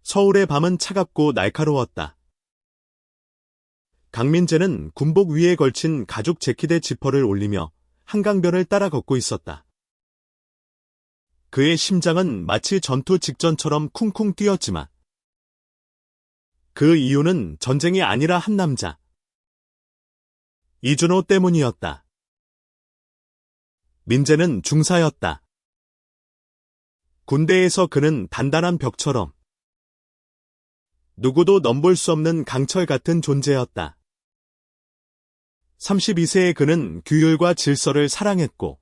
서울의 밤은 차갑고 날카로웠다. 강민재는 군복 위에 걸친 가죽 재킷의 지퍼를 올리며 한강변을 따라 걷고 있었다. 그의 심장은 마치 전투 직전처럼 쿵쿵 뛰었지만 그 이유는 전쟁이 아니라 한 남자, 이준호 때문이었다. 민재는 중사였다. 군대에서 그는 단단한 벽처럼 누구도 넘볼 수 없는 강철 같은 존재였다. 32세의 그는 규율과 질서를 사랑했고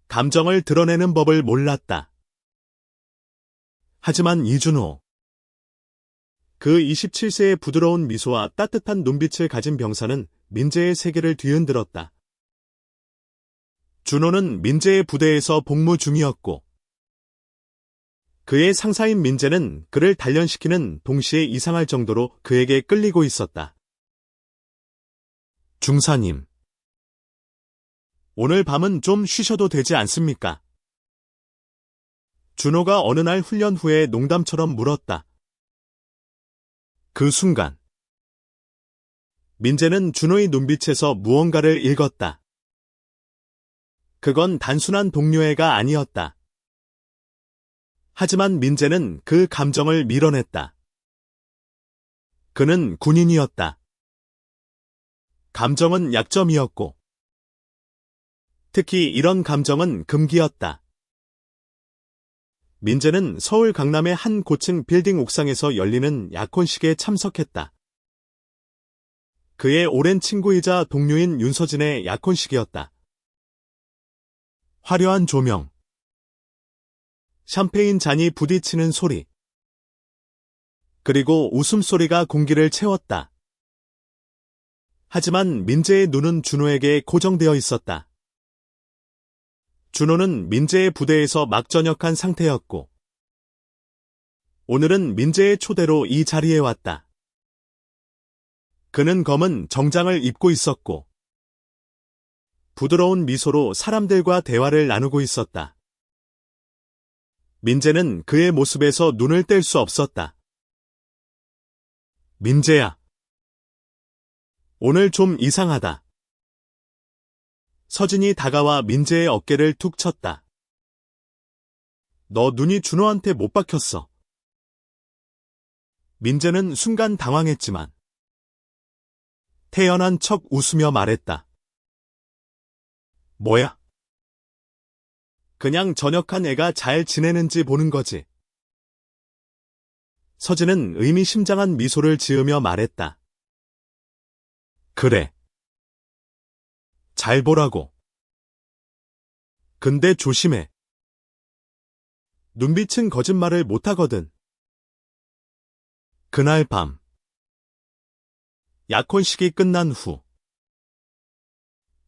감정을 드러내는 법을 몰랐다. 하지만 이준호, 그 27세의 부드러운 미소와 따뜻한 눈빛을 가진 병사는 민재의 세계를 뒤흔들었다. 준호는 민재의 부대에서 복무 중이었고 그의 상사인 민재는 그를 단련시키는 동시에 이상할 정도로 그에게 끌리고 있었다. 중사님, 오늘 밤은 좀 쉬셔도 되지 않습니까? 준호가 어느 날 훈련 후에 농담처럼 물었다. 그 순간 민재는 준호의 눈빛에서 무언가를 읽었다. 그건 단순한 동료애가 아니었다. 하지만 민재는 그 감정을 밀어냈다. 그는 군인이었다. 감정은 약점이었고 특히 이런 감정은 금기였다. 민재는 서울 강남의 한 고층 빌딩 옥상에서 열리는 약혼식에 참석했다. 그의 오랜 친구이자 동료인 윤서진의 약혼식이었다. 화려한 조명, 샴페인 잔이 부딪히는 소리, 그리고 웃음소리가 공기를 채웠다. 하지만 민재의 눈은 준호에게 고정되어 있었다. 준호는 민재의 부대에서 막 전역한 상태였고 오늘은 민재의 초대로 이 자리에 왔다. 그는 검은 정장을 입고 있었고 부드러운 미소로 사람들과 대화를 나누고 있었다. 민재는 그의 모습에서 눈을 뗄 수 없었다. 민재야, 오늘 좀 이상하다. 서진이 다가와 민재의 어깨를 툭 쳤다. 너 눈이 준호한테 못 박혔어. 민재는 순간 당황했지만 태연한 척 웃으며 말했다. 뭐야? 그냥 전역한 애가 잘 지내는지 보는 거지. 서진은 의미심장한 미소를 지으며 말했다. 그래. 잘 보라고. 근데 조심해. 눈빛은 거짓말을 못하거든. 그날 밤 약혼식이 끝난 후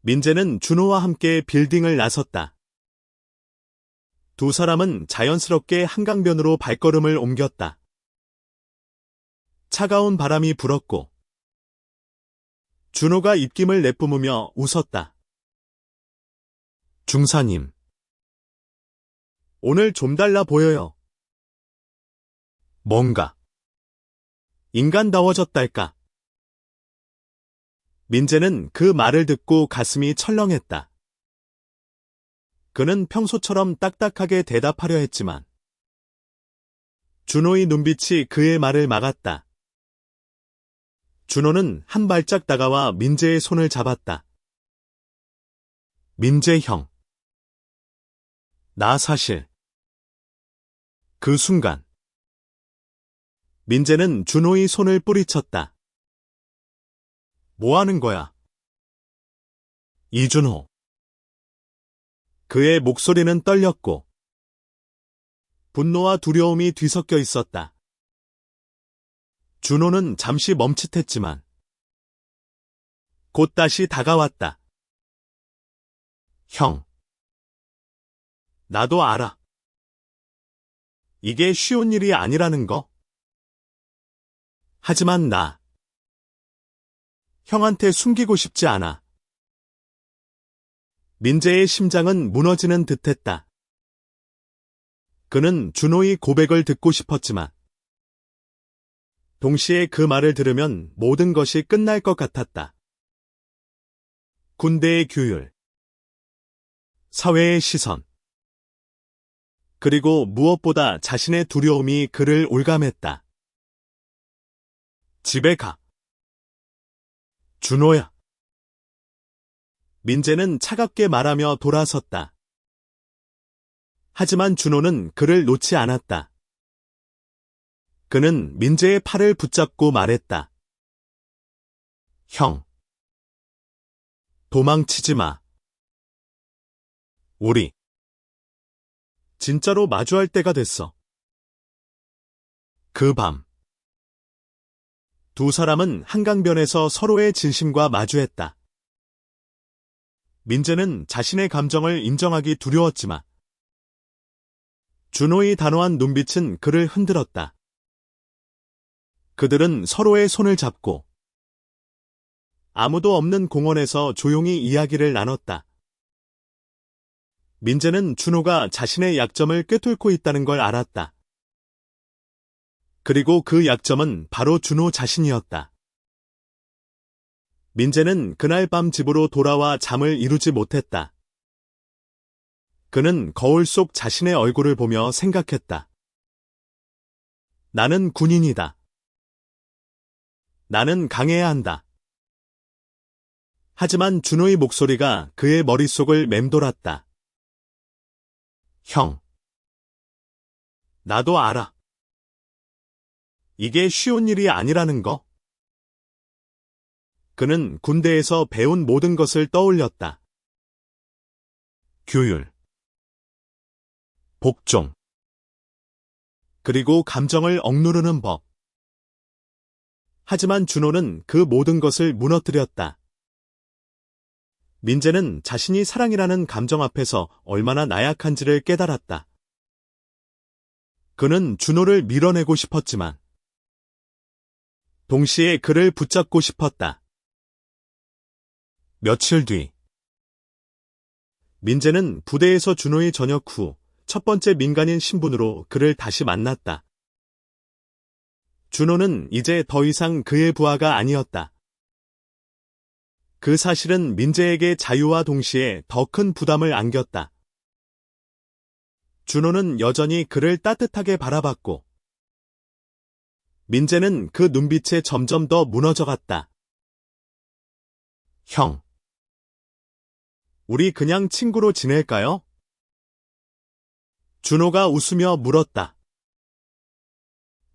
민재는 준호와 함께 빌딩을 나섰다. 두 사람은 자연스럽게 한강변으로 발걸음을 옮겼다. 차가운 바람이 불었고 준호가 입김을 내뿜으며 웃었다. 중사님, 오늘 좀 달라 보여요. 뭔가 인간다워졌달까? 민재는 그 말을 듣고 가슴이 철렁했다. 그는 평소처럼 딱딱하게 대답하려 했지만 준호의 눈빛이 그의 말을 막았다. 준호는 한 발짝 다가와 민재의 손을 잡았다. 민재 형, 나 사실. 그 순간 민재는 준호의 손을 뿌리쳤다. 뭐 하는 거야? 이준호. 그의 목소리는 떨렸고 분노와 두려움이 뒤섞여 있었다. 준호는 잠시 멈칫했지만 곧 다시 다가왔다. 형, 나도 알아. 이게 쉬운 일이 아니라는 거. 하지만 나 형한테 숨기고 싶지 않아. 민재의 심장은 무너지는 듯했다. 그는 준호의 고백을 듣고 싶었지만 동시에 그 말을 들으면 모든 것이 끝날 것 같았다. 군대의 규율, 사회의 시선, 그리고 무엇보다 자신의 두려움이 그를 올감했다. 집에 가. 준호야. 민재는 차갑게 말하며 돌아섰다. 하지만 준호는 그를 놓지 않았다. 그는 민재의 팔을 붙잡고 말했다. 형. 도망치지 마. 우리 진짜로 마주할 때가 됐어. 그 밤, 두 사람은 한강변에서 서로의 진심과 마주했다. 민재는 자신의 감정을 인정하기 두려웠지만 준호의 단호한 눈빛은 그를 흔들었다. 그들은 서로의 손을 잡고 아무도 없는 공원에서 조용히 이야기를 나눴다. 민재는 준호가 자신의 약점을 꿰뚫고 있다는 걸 알았다. 그리고 그 약점은 바로 준호 자신이었다. 민재는 그날 밤 집으로 돌아와 잠을 이루지 못했다. 그는 거울 속 자신의 얼굴을 보며 생각했다. 나는 군인이다. 나는 강해야 한다. 하지만 준호의 목소리가 그의 머릿속을 맴돌았다. 형. 나도 알아. 이게 쉬운 일이 아니라는 거. 그는 군대에서 배운 모든 것을 떠올렸다. 규율, 복종, 그리고 감정을 억누르는 법. 하지만 준호는 그 모든 것을 무너뜨렸다. 민재는 자신이 사랑이라는 감정 앞에서 얼마나 나약한지를 깨달았다. 그는 준호를 밀어내고 싶었지만 동시에 그를 붙잡고 싶었다. 며칠 뒤, 민재는 부대에서 준호의 전역 후 첫 번째 민간인 신분으로 그를 다시 만났다. 준호는 이제 더 이상 그의 부하가 아니었다. 그 사실은 민재에게 자유와 동시에 더 큰 부담을 안겼다. 준호는 여전히 그를 따뜻하게 바라봤고 민재는 그 눈빛에 점점 더 무너져갔다. 형. 우리 그냥 친구로 지낼까요? 준호가 웃으며 물었다.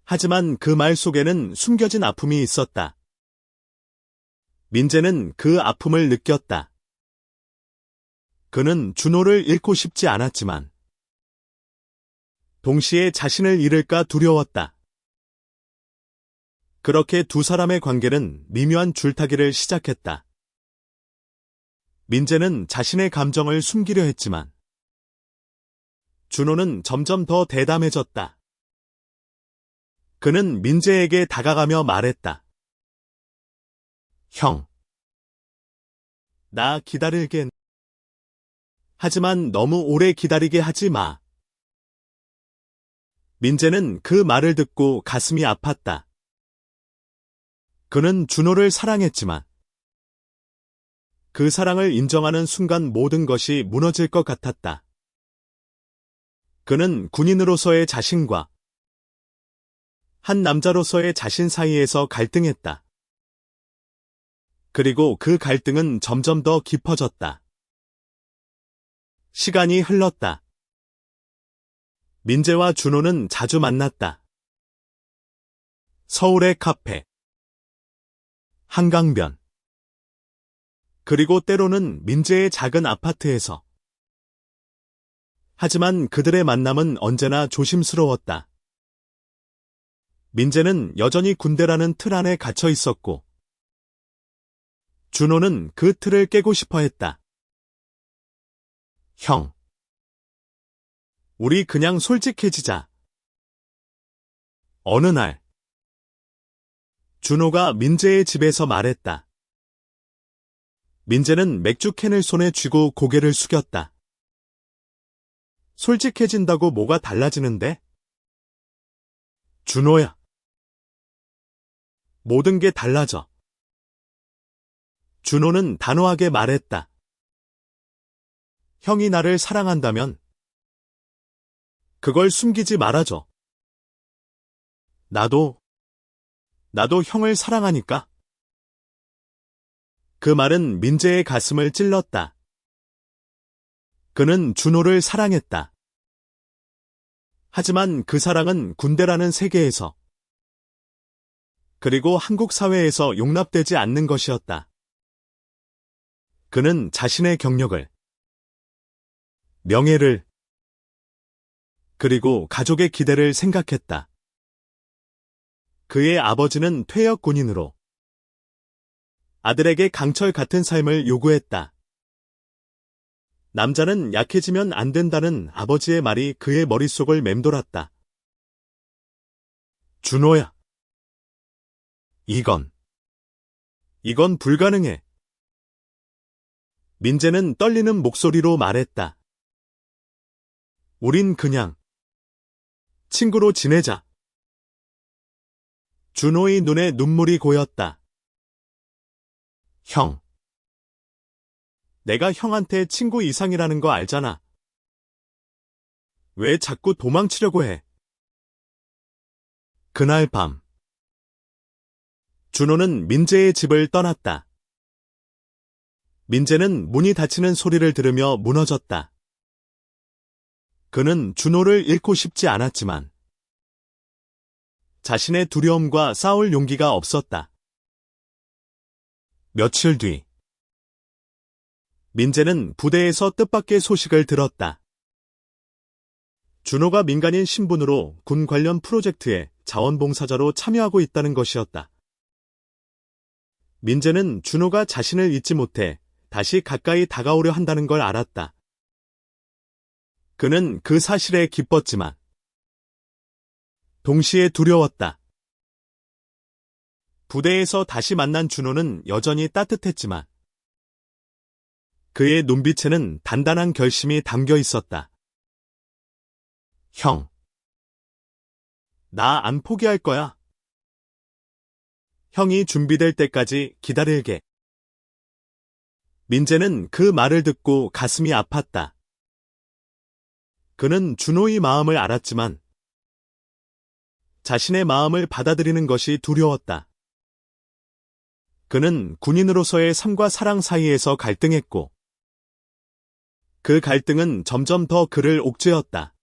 하지만 그 말 속에는 숨겨진 아픔이 있었다. 민재는 그 아픔을 느꼈다. 그는 준호를 잃고 싶지 않았지만 동시에 자신을 잃을까 두려웠다. 그렇게 두 사람의 관계는 미묘한 줄타기를 시작했다. 민재는 자신의 감정을 숨기려 했지만 준호는 점점 더 대담해졌다. 그는 민재에게 다가가며 말했다. 형. 나 기다릴게. 하지만 너무 오래 기다리게 하지 마. 민재는 그 말을 듣고 가슴이 아팠다. 그는 준호를 사랑했지만 그 사랑을 인정하는 순간 모든 것이 무너질 것 같았다. 그는 군인으로서의 자신과 한 남자로서의 자신 사이에서 갈등했다. 그리고 그 갈등은 점점 더 깊어졌다. 시간이 흘렀다. 민재와 준호는 자주 만났다. 서울의 카페, 한강변, 그리고 때로는 민재의 작은 아파트에서. 하지만 그들의 만남은 언제나 조심스러웠다. 민재는 여전히 군대라는 틀 안에 갇혀 있었고 준호는 그 틀을 깨고 싶어 했다. 형. 우리 그냥 솔직해지자. 어느 날 준호가 민재의 집에서 말했다. 민재는 맥주 캔을 손에 쥐고 고개를 숙였다. 솔직해진다고 뭐가 달라지는데? 준호야. 모든 게 달라져. 준호는 단호하게 말했다. 형이 나를 사랑한다면 그걸 숨기지 말아줘. 나도 형을 사랑하니까. 그 말은 민재의 가슴을 찔렀다. 그는 준호를 사랑했다. 하지만 그 사랑은 군대라는 세계에서, 그리고 한국 사회에서 용납되지 않는 것이었다. 그는 자신의 경력을, 명예를, 그리고 가족의 기대를 생각했다. 그의 아버지는 퇴역 군인으로 아들에게 강철 같은 삶을 요구했다. 남자는 약해지면 안 된다는 아버지의 말이 그의 머릿속을 맴돌았다. 준호야. 이건 불가능해. 민재는 떨리는 목소리로 말했다. 우린 그냥 친구로 지내자. 준호의 눈에 눈물이 고였다. 형. 내가 형한테 친구 이상이라는 거 알잖아. 왜 자꾸 도망치려고 해? 그날 밤, 준호는 민재의 집을 떠났다. 민재는 문이 닫히는 소리를 들으며 무너졌다. 그는 준호를 잃고 싶지 않았지만 자신의 두려움과 싸울 용기가 없었다. 며칠 뒤, 민재는 부대에서 뜻밖의 소식을 들었다. 준호가 민간인 신분으로 군 관련 프로젝트에 자원봉사자로 참여하고 있다는 것이었다. 민재는 준호가 자신을 잊지 못해 다시 가까이 다가오려 한다는 걸 알았다. 그는 그 사실에 기뻤지만 동시에 두려웠다. 부대에서 다시 만난 준호는 여전히 따뜻했지만 그의 눈빛에는 단단한 결심이 담겨 있었다. 형. 나 안 포기할 거야. 형이 준비될 때까지 기다릴게. 민재는 그 말을 듣고 가슴이 아팠다. 그는 준호의 마음을 알았지만 자신의 마음을 받아들이는 것이 두려웠다. 그는 군인으로서의 삶과 사랑 사이에서 갈등했고 그 갈등은 점점 더 그를 옥죄었다.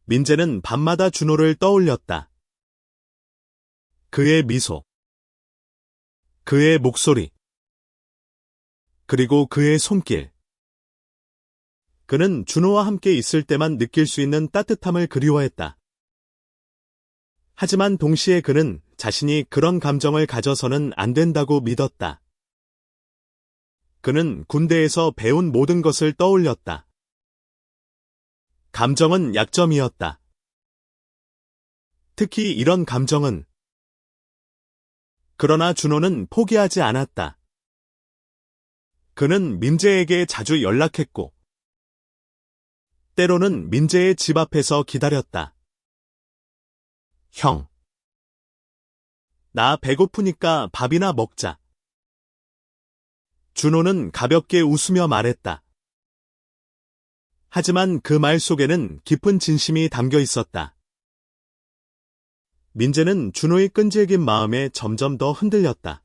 민재는 밤마다 준호를 떠올렸다. 그의 미소, 그의 목소리, 그리고 그의 손길. 그는 준호와 함께 있을 때만 느낄 수 있는 따뜻함을 그리워했다. 하지만 동시에 그는 자신이 그런 감정을 가져서는 안 된다고 믿었다. 그는 군대에서 배운 모든 것을 떠올렸다. 감정은 약점이었다. 특히 이런 감정은. 그러나 준호는 포기하지 않았다. 그는 민재에게 자주 연락했고 때로는 민재의 집 앞에서 기다렸다. 형. 나 배고프니까 밥이나 먹자. 준호는 가볍게 웃으며 말했다. 하지만 그 말 속에는 깊은 진심이 담겨 있었다. 민재는 준호의 끈질긴 마음에 점점 더 흔들렸다.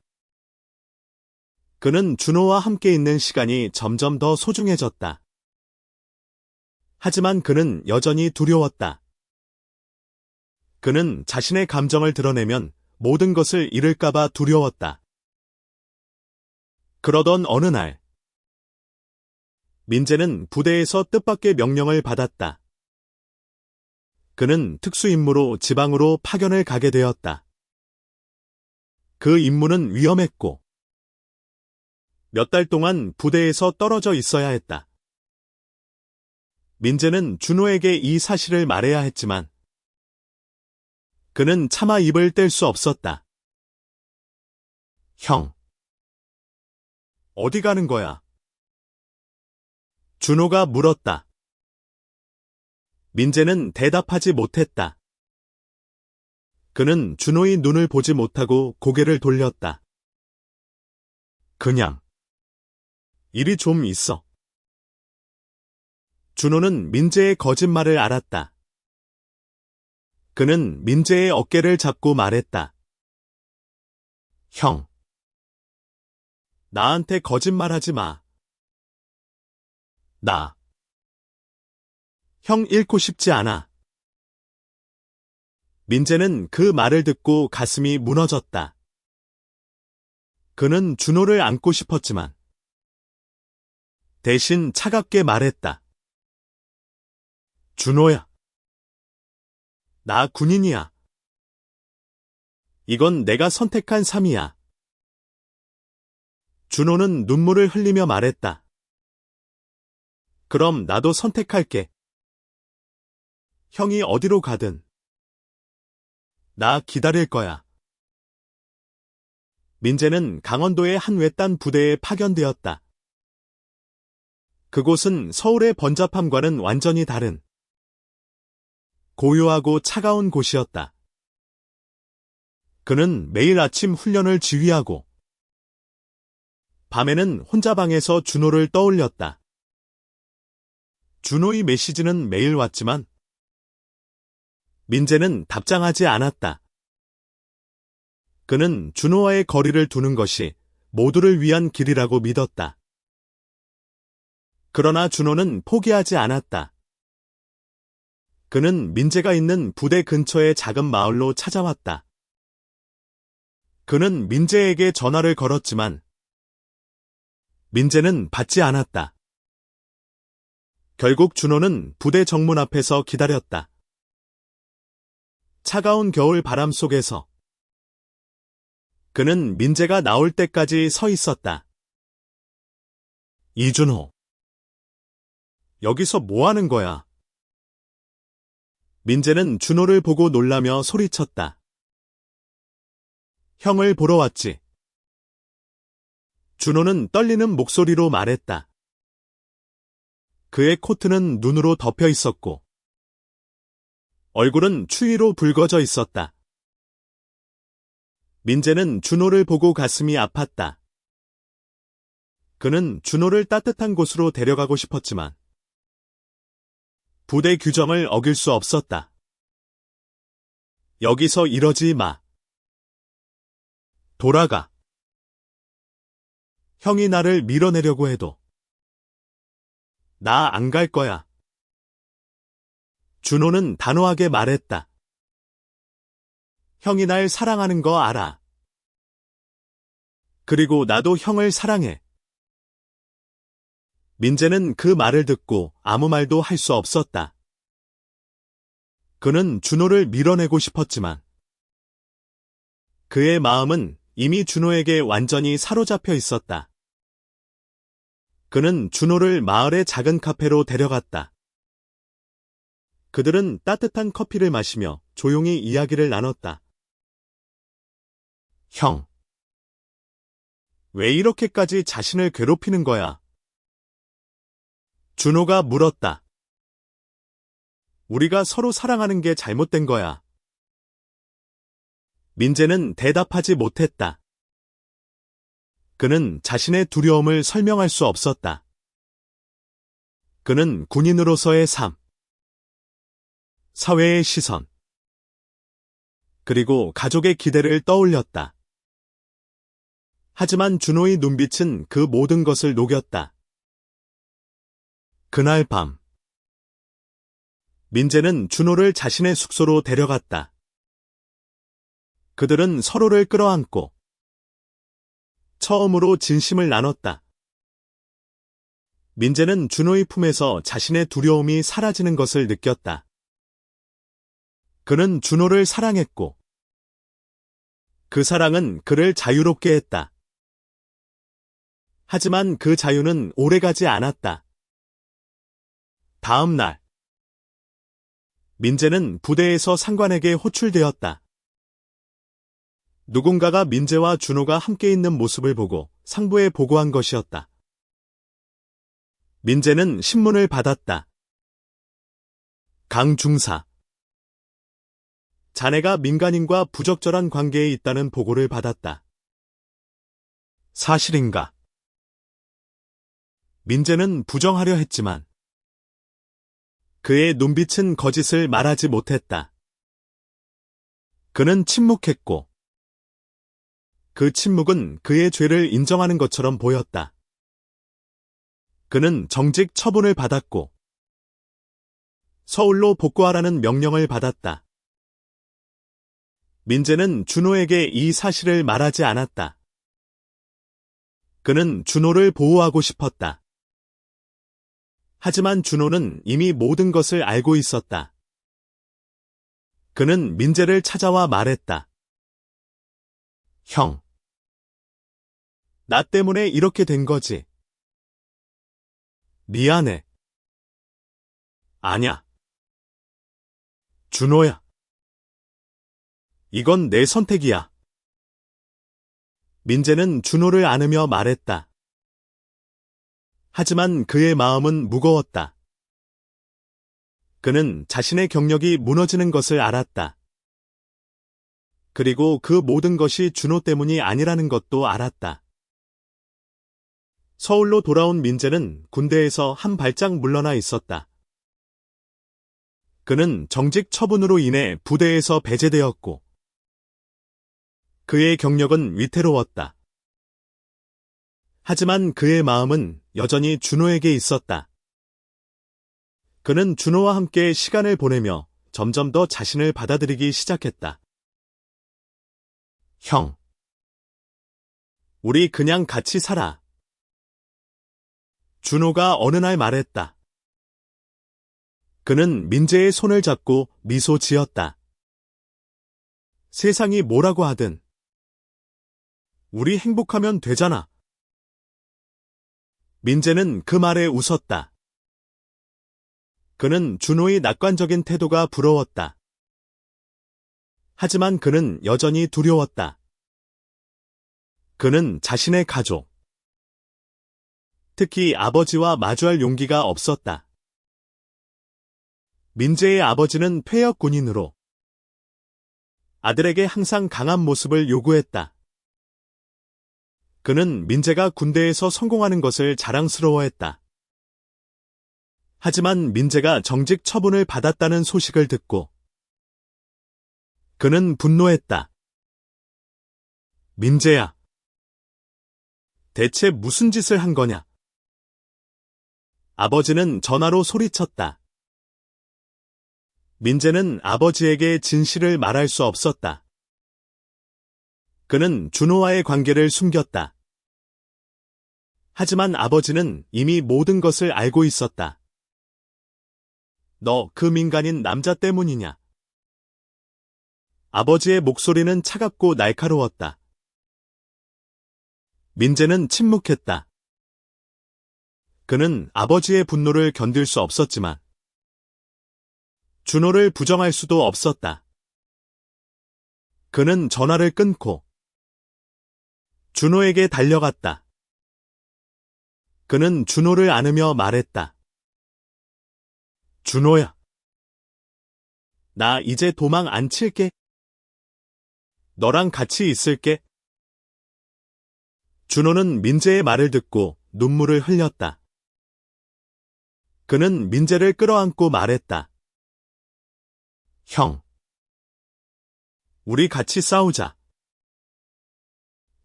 그는 준호와 함께 있는 시간이 점점 더 소중해졌다. 하지만 그는 여전히 두려웠다. 그는 자신의 감정을 드러내면 모든 것을 잃을까봐 두려웠다. 그러던 어느 날, 민재는 부대에서 뜻밖의 명령을 받았다. 그는 특수임무로 지방으로 파견을 가게 되었다. 그 임무는 위험했고, 몇 달 동안 부대에서 떨어져 있어야 했다. 민재는 준호에게 이 사실을 말해야 했지만, 그는 차마 입을 뗄 수 없었다. 형. 어디 가는 거야? 준호가 물었다. 민재는 대답하지 못했다. 그는 준호의 눈을 보지 못하고 고개를 돌렸다. 그냥 일이 좀 있어. 준호는 민재의 거짓말을 알았다. 그는 민재의 어깨를 잡고 말했다. 형, 나한테 거짓말하지 마. 나 형 잃고 싶지 않아. 민재는 그 말을 듣고 가슴이 무너졌다. 그는 준호를 안고 싶었지만 대신 차갑게 말했다. 준호야, 나 군인이야. 이건 내가 선택한 삶이야. 준호는 눈물을 흘리며 말했다. 그럼 나도 선택할게. 형이 어디로 가든 나 기다릴 거야. 민재는 강원도의 한 외딴 부대에 파견되었다. 그곳은 서울의 번잡함과는 완전히 다른 고요하고 차가운 곳이었다. 그는 매일 아침 훈련을 지휘하고 밤에는 혼자 방에서 준호를 떠올렸다. 준호의 메시지는 매일 왔지만 민재는 답장하지 않았다. 그는 준호와의 거리를 두는 것이 모두를 위한 길이라고 믿었다. 그러나 준호는 포기하지 않았다. 그는 민재가 있는 부대 근처의 작은 마을로 찾아왔다. 그는 민재에게 전화를 걸었지만 민재는 받지 않았다. 결국 준호는 부대 정문 앞에서 기다렸다. 차가운 겨울 바람 속에서 그는 민재가 나올 때까지 서 있었다. 이준호, 여기서 뭐 하는 거야? 민재는 준호를 보고 놀라며 소리쳤다. 형을 보러 왔지. 준호는 떨리는 목소리로 말했다. 그의 코트는 눈으로 덮여 있었고 얼굴은 추위로 붉어져 있었다. 민재는 준호를 보고 가슴이 아팠다. 그는 준호를 따뜻한 곳으로 데려가고 싶었지만 부대 규정을 어길 수 없었다. 여기서 이러지 마. 돌아가. 형이 나를 밀어내려고 해도 나 안 갈 거야. 준호는 단호하게 말했다. 형이 날 사랑하는 거 알아. 그리고 나도 형을 사랑해. 민재는 그 말을 듣고 아무 말도 할 수 없었다. 그는 준호를 밀어내고 싶었지만 그의 마음은 이미 준호에게 완전히 사로잡혀 있었다. 그는 준호를 마을의 작은 카페로 데려갔다. 그들은 따뜻한 커피를 마시며 조용히 이야기를 나눴다. 형, 왜 이렇게까지 자신을 괴롭히는 거야? 준호가 물었다. 우리가 서로 사랑하는 게 잘못된 거야. 민재는 대답하지 못했다. 그는 자신의 두려움을 설명할 수 없었다. 그는 군인으로서의 삶, 사회의 시선, 그리고 가족의 기대를 떠올렸다. 하지만 준호의 눈빛은 그 모든 것을 녹였다. 그날 밤, 민재는 준호를 자신의 숙소로 데려갔다. 그들은 서로를 끌어안고 처음으로 진심을 나눴다. 민재는 준호의 품에서 자신의 두려움이 사라지는 것을 느꼈다. 그는 준호를 사랑했고 그 사랑은 그를 자유롭게 했다. 하지만 그 자유는 오래가지 않았다. 다음 날, 민재는 부대에서 상관에게 호출되었다. 누군가가 민재와 준호가 함께 있는 모습을 보고 상부에 보고한 것이었다. 민재는 신문을 받았다. 강 중사. 자네가 민간인과 부적절한 관계에 있다는 보고를 받았다. 사실인가? 민재는 부정하려 했지만 그의 눈빛은 거짓을 말하지 못했다. 그는 침묵했고 그 침묵은 그의 죄를 인정하는 것처럼 보였다. 그는 정직 처분을 받았고 서울로 복구하라는 명령을 받았다. 민재는 준호에게 이 사실을 말하지 않았다. 그는 준호를 보호하고 싶었다. 하지만 준호는 이미 모든 것을 알고 있었다. 그는 민재를 찾아와 말했다. 형. 나 때문에 이렇게 된 거지. 미안해. 아냐. 준호야. 이건 내 선택이야. 민재는 준호를 안으며 말했다. 하지만 그의 마음은 무거웠다. 그는 자신의 경력이 무너지는 것을 알았다. 그리고 그 모든 것이 준호 때문이 아니라는 것도 알았다. 서울로 돌아온 민재는 군대에서 한 발짝 물러나 있었다. 그는 정직 처분으로 인해 부대에서 배제되었고 그의 경력은 위태로웠다. 하지만 그의 마음은 여전히 준호에게 있었다. 그는 준호와 함께 시간을 보내며 점점 더 자신을 받아들이기 시작했다. 형. 우리 그냥 같이 살아. 준호가 어느 날 말했다. 그는 민재의 손을 잡고 미소 지었다. 세상이 뭐라고 하든 우리 행복하면 되잖아. 민재는 그 말에 웃었다. 그는 준호의 낙관적인 태도가 부러웠다. 하지만 그는 여전히 두려웠다. 그는 자신의 가족, 특히 아버지와 마주할 용기가 없었다. 민재의 아버지는 폐역 군인으로 아들에게 항상 강한 모습을 요구했다. 그는 민재가 군대에서 성공하는 것을 자랑스러워했다. 하지만 민재가 정직 처분을 받았다는 소식을 듣고 그는 분노했다. 민재야, 대체 무슨 짓을 한 거냐? 아버지는 전화로 소리쳤다. 민재는 아버지에게 진실을 말할 수 없었다. 그는 준호와의 관계를 숨겼다. 하지만 아버지는 이미 모든 것을 알고 있었다. 너 그 민간인 남자 때문이냐? 아버지의 목소리는 차갑고 날카로웠다. 민재는 침묵했다. 그는 아버지의 분노를 견딜 수 없었지만 준호를 부정할 수도 없었다. 그는 전화를 끊고 준호에게 달려갔다. 그는 준호를 안으며 말했다. 준호야. 나 이제 도망 안 칠게. 너랑 같이 있을게. 준호는 민재의 말을 듣고 눈물을 흘렸다. 그는 민재를 끌어안고 말했다. 형. 우리 같이 싸우자.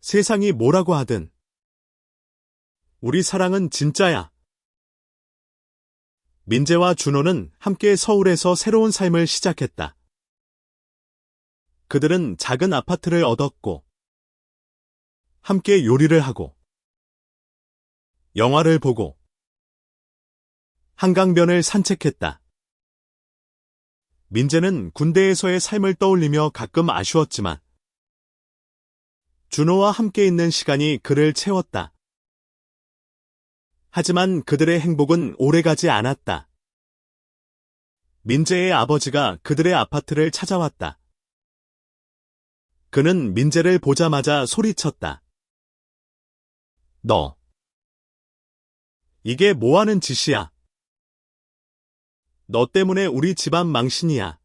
세상이 뭐라고 하든 우리 사랑은 진짜야. 민재와 준호는 함께 서울에서 새로운 삶을 시작했다. 그들은 작은 아파트를 얻었고 함께 요리를 하고 영화를 보고 한강변을 산책했다. 민재는 군대에서의 삶을 떠올리며 가끔 아쉬웠지만 준호와 함께 있는 시간이 그를 채웠다. 하지만 그들의 행복은 오래가지 않았다. 민재의 아버지가 그들의 아파트를 찾아왔다. 그는 민재를 보자마자 소리쳤다. 너. 이게 뭐하는 짓이야? 너 때문에 우리 집안 망신이야.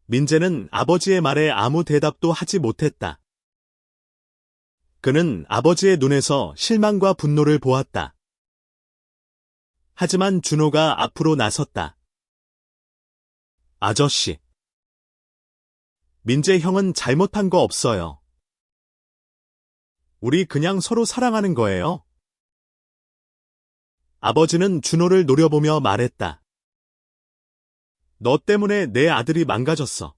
민재는 아버지의 말에 아무 대답도 하지 못했다. 그는 아버지의 눈에서 실망과 분노를 보았다. 하지만 준호가 앞으로 나섰다. 아저씨. 민재 형은 잘못한 거 없어요. 우리 그냥 서로 사랑하는 거예요. 아버지는 준호를 노려보며 말했다. 너 때문에 내 아들이 망가졌어.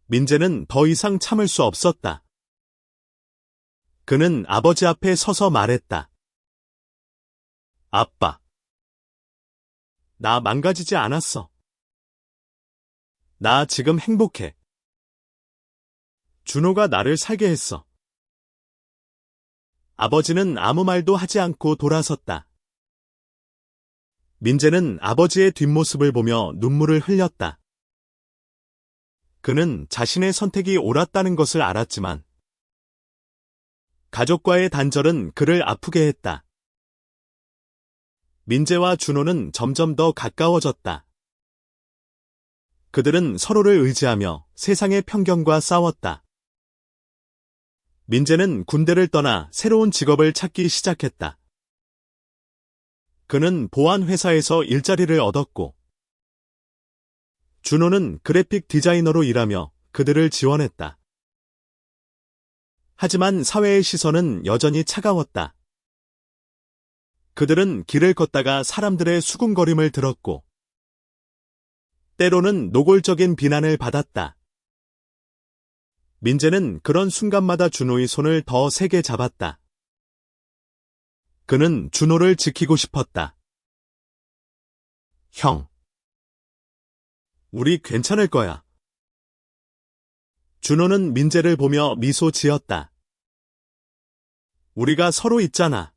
민재는 더 이상 참을 수 없었다. 그는 아버지 앞에 서서 말했다. 아빠. 나 망가지지 않았어. 나 지금 행복해. 준호가 나를 살게 했어. 아버지는 아무 말도 하지 않고 돌아섰다. 민재는 아버지의 뒷모습을 보며 눈물을 흘렸다. 그는 자신의 선택이 옳았다는 것을 알았지만 가족과의 단절은 그를 아프게 했다. 민재와 준호는 점점 더 가까워졌다. 그들은 서로를 의지하며 세상의 편견과 싸웠다. 민재는 군대를 떠나 새로운 직업을 찾기 시작했다. 그는 보안회사에서 일자리를 얻었고, 준호는 그래픽 디자이너로 일하며 그들을 지원했다. 하지만 사회의 시선은 여전히 차가웠다. 그들은 길을 걷다가 사람들의 수군거림을 들었고, 때로는 노골적인 비난을 받았다. 민재는 그런 순간마다 준호의 손을 더 세게 잡았다. 그는 준호를 지키고 싶었다. 형. 우리 괜찮을 거야. 준호는 민재를 보며 미소 지었다. 우리가 서로 있잖아.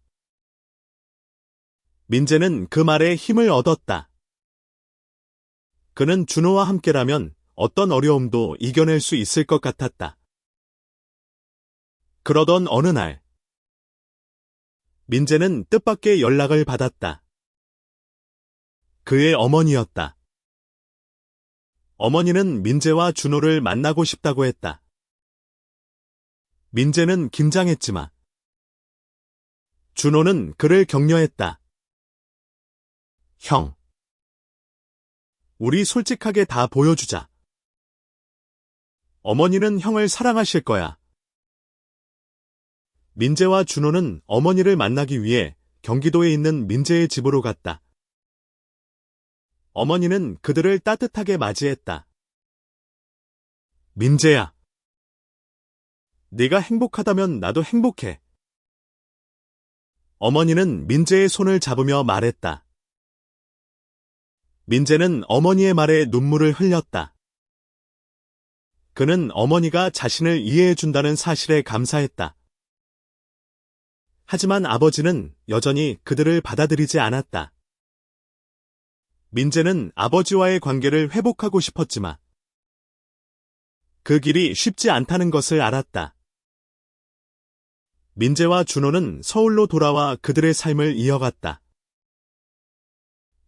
민재는 그 말에 힘을 얻었다. 그는 준호와 함께라면 어떤 어려움도 이겨낼 수 있을 것 같았다. 그러던 어느 날, 민재는 뜻밖의 연락을 받았다. 그의 어머니였다. 어머니는 민재와 준호를 만나고 싶다고 했다. 민재는 긴장했지만 준호는 그를 격려했다. 형. 우리 솔직하게 다 보여주자. 어머니는 형을 사랑하실 거야. 민재와 준호는 어머니를 만나기 위해 경기도에 있는 민재의 집으로 갔다. 어머니는 그들을 따뜻하게 맞이했다. 민재야. 네가 행복하다면 나도 행복해. 어머니는 민재의 손을 잡으며 말했다. 민재는 어머니의 말에 눈물을 흘렸다. 그는 어머니가 자신을 이해해준다는 사실에 감사했다. 하지만 아버지는 여전히 그들을 받아들이지 않았다. 민재는 아버지와의 관계를 회복하고 싶었지만 그 길이 쉽지 않다는 것을 알았다. 민재와 준호는 서울로 돌아와 그들의 삶을 이어갔다.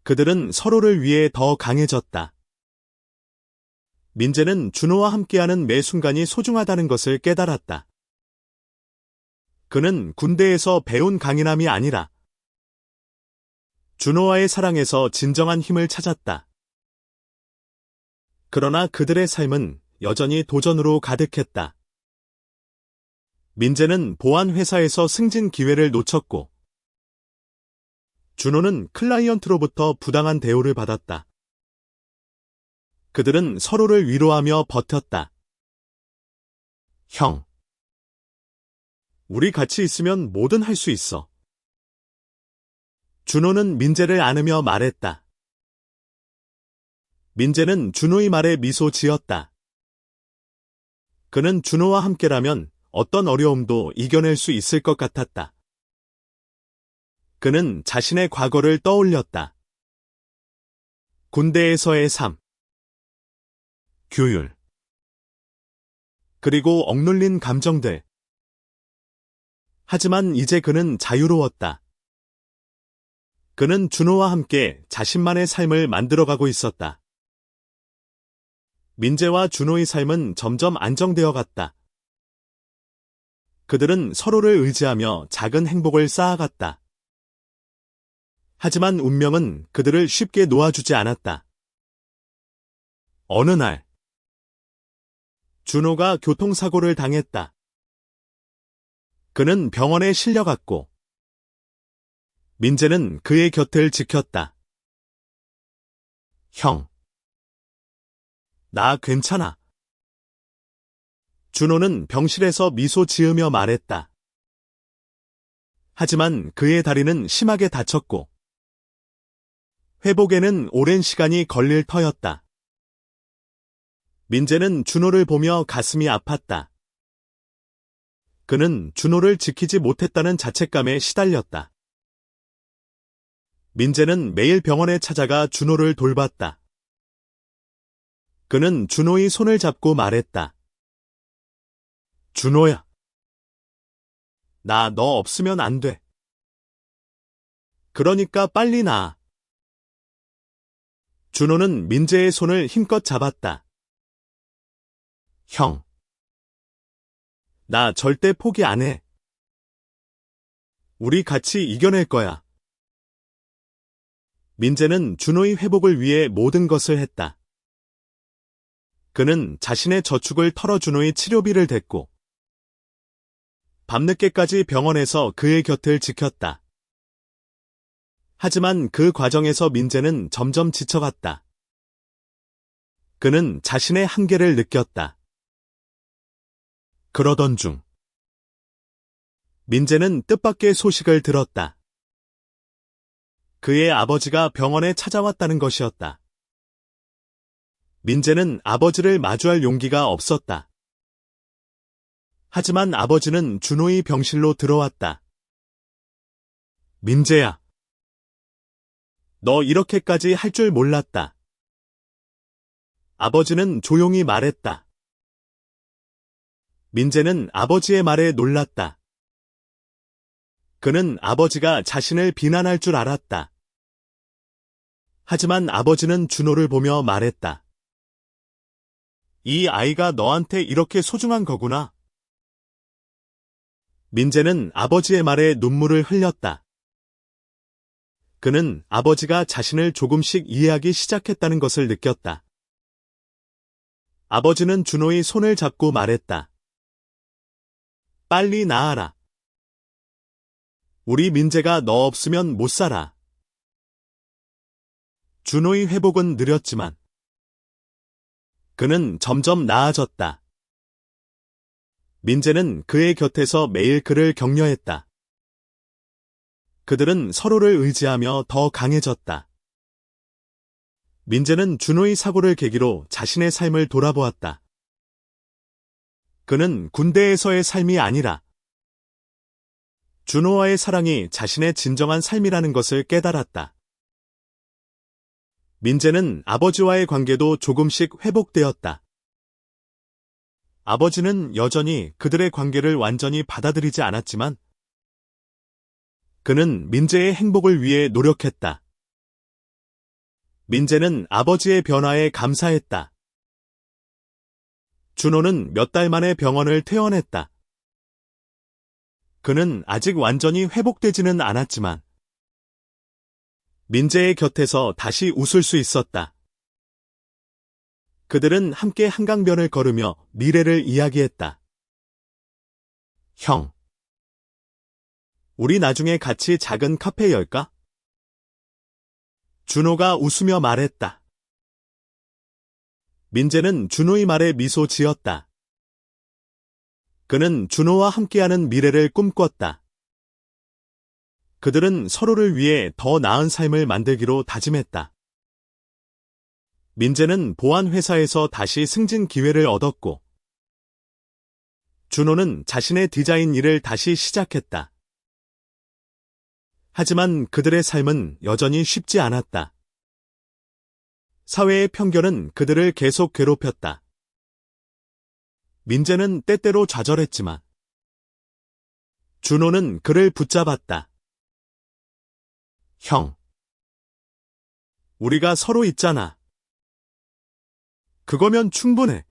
그들은 서로를 위해 더 강해졌다. 민재는 준호와 함께하는 매 순간이 소중하다는 것을 깨달았다. 그는 군대에서 배운 강인함이 아니라 준호와의 사랑에서 진정한 힘을 찾았다. 그러나 그들의 삶은 여전히 도전으로 가득했다. 민재는 보안회사에서 승진 기회를 놓쳤고, 준호는 클라이언트로부터 부당한 대우를 받았다. 그들은 서로를 위로하며 버텼다. 형. 우리 같이 있으면 뭐든 할 수 있어. 준호는 민재를 안으며 말했다. 민재는 준호의 말에 미소 지었다. 그는 준호와 함께라면 어떤 어려움도 이겨낼 수 있을 것 같았다. 그는 자신의 과거를 떠올렸다. 군대에서의 삶, 규율, 그리고 억눌린 감정들. 하지만 이제 그는 자유로웠다. 그는 준호와 함께 자신만의 삶을 만들어가고 있었다. 민재와 준호의 삶은 점점 안정되어 갔다. 그들은 서로를 의지하며 작은 행복을 쌓아갔다. 하지만 운명은 그들을 쉽게 놓아주지 않았다. 어느 날, 준호가 교통사고를 당했다. 그는 병원에 실려갔고, 민재는 그의 곁을 지켰다. 형, 나 괜찮아. 준호는 병실에서 미소 지으며 말했다. 하지만 그의 다리는 심하게 다쳤고, 회복에는 오랜 시간이 걸릴 터였다. 민재는 준호를 보며 가슴이 아팠다. 그는 준호를 지키지 못했다는 자책감에 시달렸다. 민재는 매일 병원에 찾아가 준호를 돌봤다. 그는 준호의 손을 잡고 말했다. 준호야. 나 너 없으면 안 돼. 그러니까 빨리 나아. 준호는 민재의 손을 힘껏 잡았다. 형. 나 절대 포기 안 해. 우리 같이 이겨낼 거야. 민재는 준호의 회복을 위해 모든 것을 했다. 그는 자신의 저축을 털어 준호의 치료비를 댔고, 밤늦게까지 병원에서 그의 곁을 지켰다. 하지만 그 과정에서 민재는 점점 지쳐갔다. 그는 자신의 한계를 느꼈다. 그러던 중, 민재는 뜻밖의 소식을 들었다. 그의 아버지가 병원에 찾아왔다는 것이었다. 민재는 아버지를 마주할 용기가 없었다. 하지만 아버지는 준호의 병실로 들어왔다. 민재야. 너 이렇게까지 할 줄 몰랐다. 아버지는 조용히 말했다. 민재는 아버지의 말에 놀랐다. 그는 아버지가 자신을 비난할 줄 알았다. 하지만 아버지는 준호를 보며 말했다. 이 아이가 너한테 이렇게 소중한 거구나. 민재는 아버지의 말에 눈물을 흘렸다. 그는 아버지가 자신을 조금씩 이해하기 시작했다는 것을 느꼈다. 아버지는 준호의 손을 잡고 말했다. 빨리 나아라. 우리 민재가 너 없으면 못 살아. 준호의 회복은 느렸지만 그는 점점 나아졌다. 민재는 그의 곁에서 매일 그를 격려했다. 그들은 서로를 의지하며 더 강해졌다. 민재는 준호의 사고를 계기로 자신의 삶을 돌아보았다. 그는 군대에서의 삶이 아니라 준호와의 사랑이 자신의 진정한 삶이라는 것을 깨달았다. 민재는 아버지와의 관계도 조금씩 회복되었다. 아버지는 여전히 그들의 관계를 완전히 받아들이지 않았지만 그는 민재의 행복을 위해 노력했다. 민재는 아버지의 변화에 감사했다. 준호는 몇 달 만에 병원을 퇴원했다. 그는 아직 완전히 회복되지는 않았지만 민재의 곁에서 다시 웃을 수 있었다. 그들은 함께 한강변을 걸으며 미래를 이야기했다. 형, 우리 나중에 같이 작은 카페 열까? 준호가 웃으며 말했다. 민재는 준호의 말에 미소 지었다. 그는 준호와 함께하는 미래를 꿈꿨다. 그들은 서로를 위해 더 나은 삶을 만들기로 다짐했다. 민재는 보안회사에서 다시 승진 기회를 얻었고, 준호는 자신의 디자인 일을 다시 시작했다. 하지만 그들의 삶은 여전히 쉽지 않았다. 사회의 편견은 그들을 계속 괴롭혔다. 민재는 때때로 좌절했지만, 준호는 그를 붙잡았다. 형, 우리가 서로 있잖아. 그거면 충분해.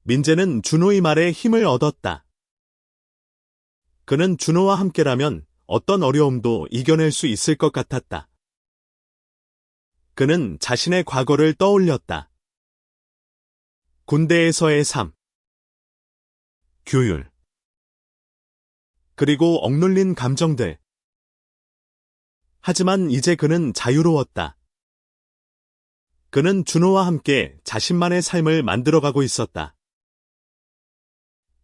민재는 준호의 말에 힘을 얻었다. 그는 준호와 함께라면 어떤 어려움도 이겨낼 수 있을 것 같았다. 그는 자신의 과거를 떠올렸다. 군대에서의 삶, 규율, 그리고 억눌린 감정들. 하지만 이제 그는 자유로웠다. 그는 준호와 함께 자신만의 삶을 만들어가고 있었다.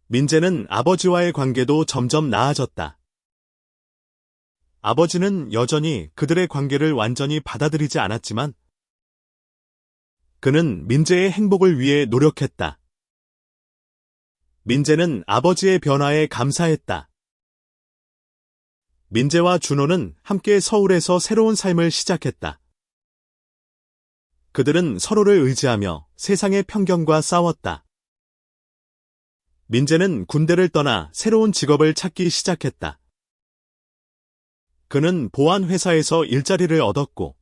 민재는 아버지와의 관계도 점점 나아졌다. 아버지는 여전히 그들의 관계를 완전히 받아들이지 않았지만 그는 민재의 행복을 위해 노력했다. 민재는 아버지의 변화에 감사했다. 민재와 준호는 함께 서울에서 새로운 삶을 시작했다. 그들은 서로를 의지하며 세상의 편견과 싸웠다. 민재는 군대를 떠나 새로운 직업을 찾기 시작했다. 그는 보안회사에서 일자리를 얻었고,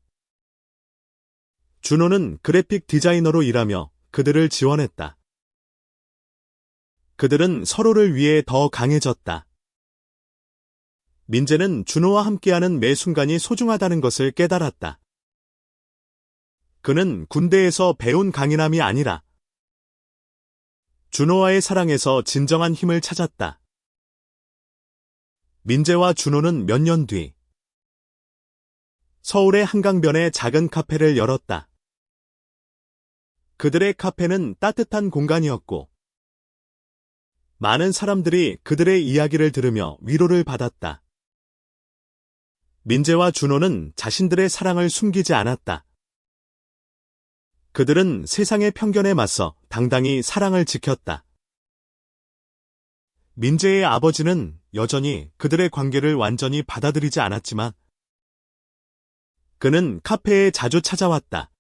준호는 그래픽 디자이너로 일하며 그들을 지원했다. 그들은 서로를 위해 더 강해졌다. 민재는 준호와 함께하는 매 순간이 소중하다는 것을 깨달았다. 그는 군대에서 배운 강인함이 아니라 준호와의 사랑에서 진정한 힘을 찾았다. 민재와 준호는 몇 년 뒤 서울의 한강변에 작은 카페를 열었다. 그들의 카페는 따뜻한 공간이었고 많은 사람들이 그들의 이야기를 들으며 위로를 받았다. 민재와 준호는 자신들의 사랑을 숨기지 않았다. 그들은 세상의 편견에 맞서 당당히 사랑을 지켰다. 민재의 아버지는 여전히 그들의 관계를 완전히 받아들이지 않았지만 그는 카페에 자주 찾아왔다.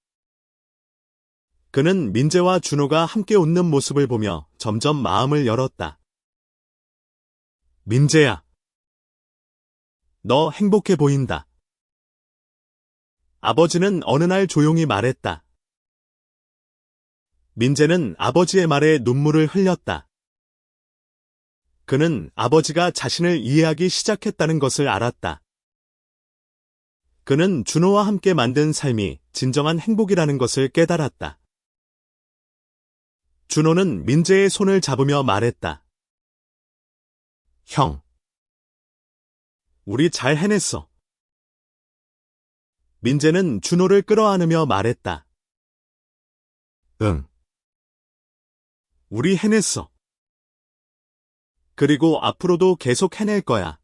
그는 민재와 준호가 함께 웃는 모습을 보며 점점 마음을 열었다. 민재야, 너 행복해 보인다. 아버지는 어느 날 조용히 말했다. 민재는 아버지의 말에 눈물을 흘렸다. 그는 아버지가 자신을 이해하기 시작했다는 것을 알았다. 그는 준호와 함께 만든 삶이 진정한 행복이라는 것을 깨달았다. 준호는 민재의 손을 잡으며 말했다. 형, 우리 잘 해냈어. 민재는 준호를 끌어안으며 말했다. 응. 우리 해냈어. 그리고 앞으로도 계속 해낼 거야.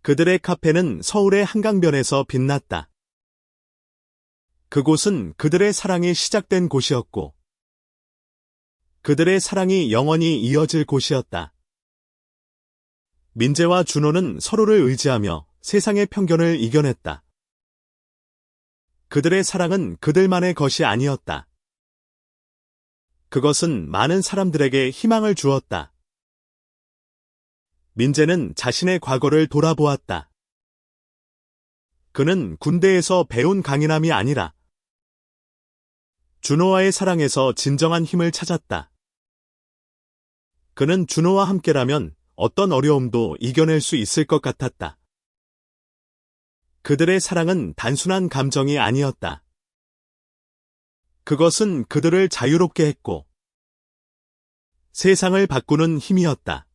그들의 카페는 서울의 한강변에서 빛났다. 그곳은 그들의 사랑이 시작된 곳이었고, 그들의 사랑이 영원히 이어질 곳이었다. 민재와 준호는 서로를 의지하며 세상의 편견을 이겨냈다. 그들의 사랑은 그들만의 것이 아니었다. 그것은 많은 사람들에게 희망을 주었다. 민재는 자신의 과거를 돌아보았다. 그는 군대에서 배운 강인함이 아니라 준호와의 사랑에서 진정한 힘을 찾았다. 그는 준호와 함께라면 어떤 어려움도 이겨낼 수 있을 것 같았다. 그들의 사랑은 단순한 감정이 아니었다. 그것은 그들을 자유롭게 했고 세상을 바꾸는 힘이었다.